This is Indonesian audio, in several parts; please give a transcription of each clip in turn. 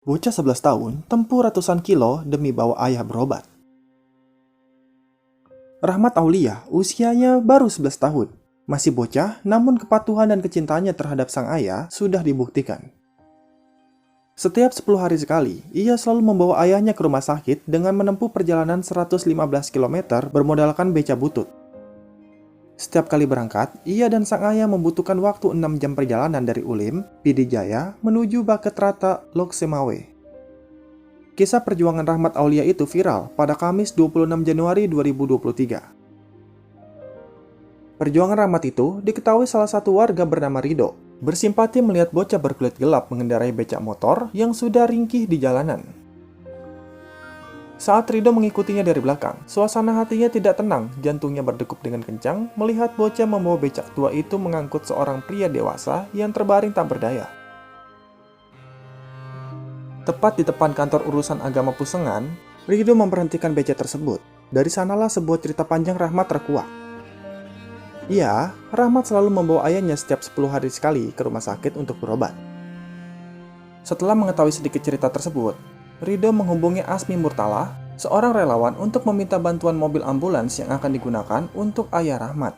Bocah 11 tahun tempuh ratusan kilo demi bawa ayah berobat. Rahmat Aulia usianya baru 11 tahun. Masih bocah, namun kepatuhan dan kecintaannya terhadap sang ayah sudah dibuktikan. Setiap 10 hari sekali, ia selalu membawa ayahnya ke rumah sakit dengan menempuh perjalanan 115 km bermodalkan beca butut. Setiap kali berangkat, ia dan sang ayah membutuhkan waktu 6 jam perjalanan dari Ulim, Pidijaya, menuju Baketrata, Lok Semawe. Kisah perjuangan Rahmat Aulia itu viral pada Kamis 26 Januari 2023. Perjuangan Rahmat itu diketahui salah satu warga bernama Rido, bersimpati melihat bocah berkulit gelap mengendarai becak motor yang sudah ringkih di jalanan. Saat Rido mengikutinya dari belakang, suasana hatinya tidak tenang, jantungnya berdegup dengan kencang melihat bocah membawa becak tua itu mengangkut seorang pria dewasa yang terbaring tak berdaya. Tepat di depan kantor urusan agama Pusengan, Rido memberhentikan becak tersebut. Dari sanalah sebuah cerita panjang Rahmat terkuak. Iya, Rahmat selalu membawa ayahnya setiap 10 hari sekali ke rumah sakit untuk berobat. Setelah mengetahui sedikit cerita tersebut, Rido menghubungi Asmi Murtala, seorang relawan untuk meminta bantuan mobil ambulans yang akan digunakan untuk ayah Rahmat.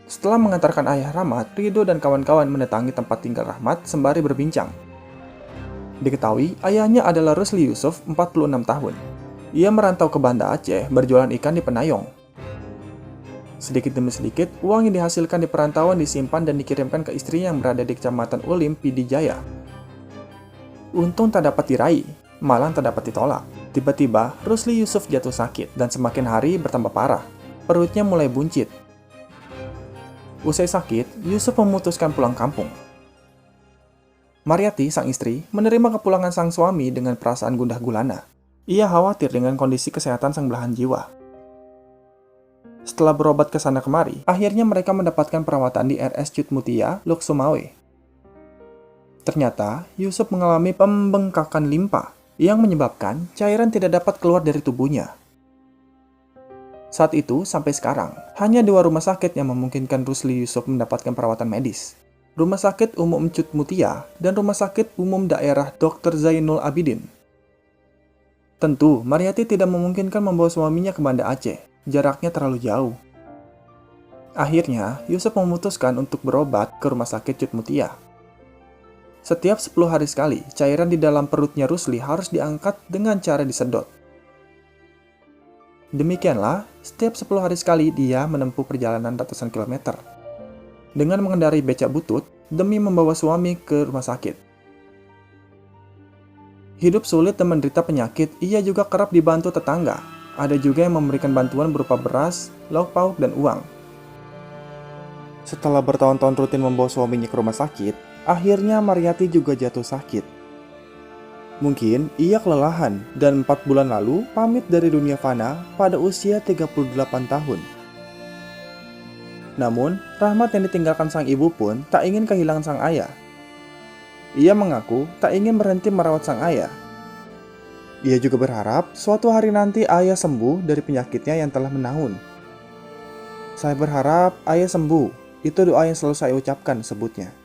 Setelah mengantarkan ayah Rahmat, Rido dan kawan-kawan mendatangi tempat tinggal Rahmat sembari berbincang. Diketahui, ayahnya adalah Rusli Yusuf, 46 tahun. Ia merantau ke Banda Aceh berjualan ikan di Penayong. Sedikit demi sedikit, uang yang dihasilkan di perantauan disimpan dan dikirimkan ke istrinya yang berada di Kecamatan Ulim, Pidijaya. Untung tak dapat diraih, malah tak dapat ditolak. Tiba-tiba, Rusli Yusuf jatuh sakit dan semakin hari bertambah parah. Perutnya mulai buncit. Usai sakit, Yusuf memutuskan pulang kampung. Mariati, sang istri, menerima kepulangan sang suami dengan perasaan gundah gulana. Ia khawatir dengan kondisi kesehatan sang belahan jiwa. Setelah berobat ke sana kemari, akhirnya mereka mendapatkan perawatan di RS Cut Mutia, Lok Semawe. Ternyata, Yusuf mengalami pembengkakan limpa yang menyebabkan cairan tidak dapat keluar dari tubuhnya. Saat itu, sampai sekarang, hanya 2 rumah sakit yang memungkinkan Rusli Yusuf mendapatkan perawatan medis. Rumah Sakit Umum Cut Mutia dan Rumah Sakit Umum Daerah Dr. Zainul Abidin. Tentu, Mariati tidak memungkinkan membawa suaminya ke Banda Aceh. Jaraknya terlalu jauh. Akhirnya, Yusuf memutuskan untuk berobat ke Rumah Sakit Cut Mutia. Setiap 10 hari sekali, cairan di dalam perutnya Rusli harus diangkat dengan cara disedot. Demikianlah, setiap 10 hari sekali dia menempuh perjalanan ratusan kilometer dengan mengendarai becak butut demi membawa suami ke rumah sakit. Hidup sulit dan menderita penyakit, ia juga kerap dibantu tetangga. Ada juga yang memberikan bantuan berupa beras, lauk pauk, dan uang. Setelah bertahun-tahun rutin membawa suaminya ke rumah sakit, akhirnya Mariati juga jatuh sakit. Mungkin ia kelelahan dan 4 bulan lalu pamit dari dunia fana pada usia 38 tahun. Namun, Rahmat yang ditinggalkan sang ibu pun tak ingin kehilangan sang ayah. Ia mengaku tak ingin berhenti merawat sang ayah. Ia juga berharap suatu hari nanti ayah sembuh dari penyakitnya yang telah menahun. Saya berharap ayah sembuh, itu doa yang selalu saya ucapkan, sebutnya.